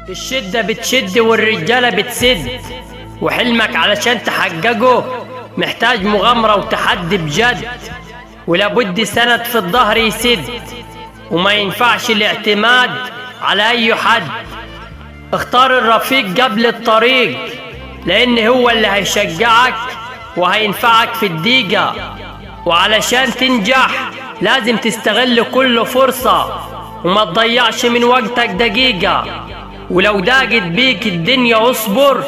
الشدة بتشد والرجالة بتسد، وحلمك علشان تحققه محتاج مغامرة وتحدي بجد، ولابد سند في الظهر يسد، وما ينفعش الاعتماد على أي حد. اختار الرفيق قبل الطريق، لأن هو اللي هيشجعك وهينفعك في الدقيقة. وعلشان تنجح لازم تستغل كل فرصة وما تضيعش من وقتك دقيقة، ولو ضاقت بيك الدنيا اصبر،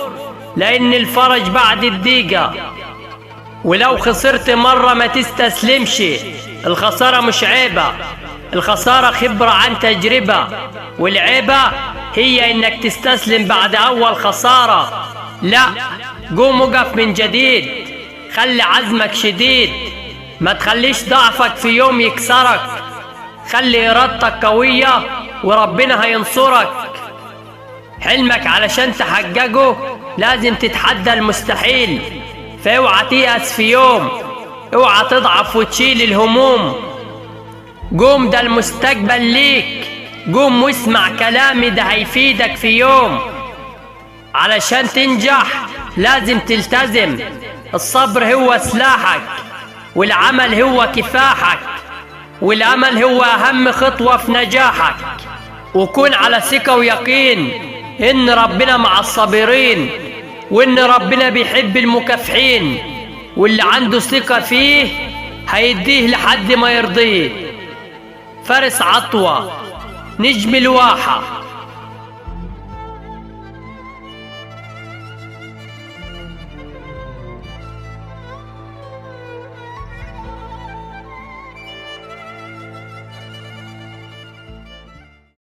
لأن الفرج بعد الضيقة. ولو خسرت مرة ما تستسلمش، الخسارة مش عيبة، الخسارة خبرة عن تجربة، والعيبة هي انك تستسلم بعد اول خسارة. لا، قوم وقف من جديد، خلي عزمك شديد، ما تخليش ضعفك في يوم يكسرك، خلي ارادتك قوية وربنا هينصرك. حلمك علشان تحققه لازم تتحدى المستحيل، فاوعى تيأس في يوم، اوعى تضعف وتشيل الهموم. قوم، ده المستقبل ليك، قوم واسمع كلامي، ده هيفيدك في يوم. علشان تنجح لازم تلتزم، الصبر هو سلاحك، والعمل هو كفاحك، والأمل هو أهم خطوة في نجاحك. وكن على ثقة ويقين إن ربنا مع الصابرين، وإن ربنا بيحب المكافحين، واللي عنده ثقة فيه هيديه لحد ما يرضيه. فارس عطوة، نجم الواحة.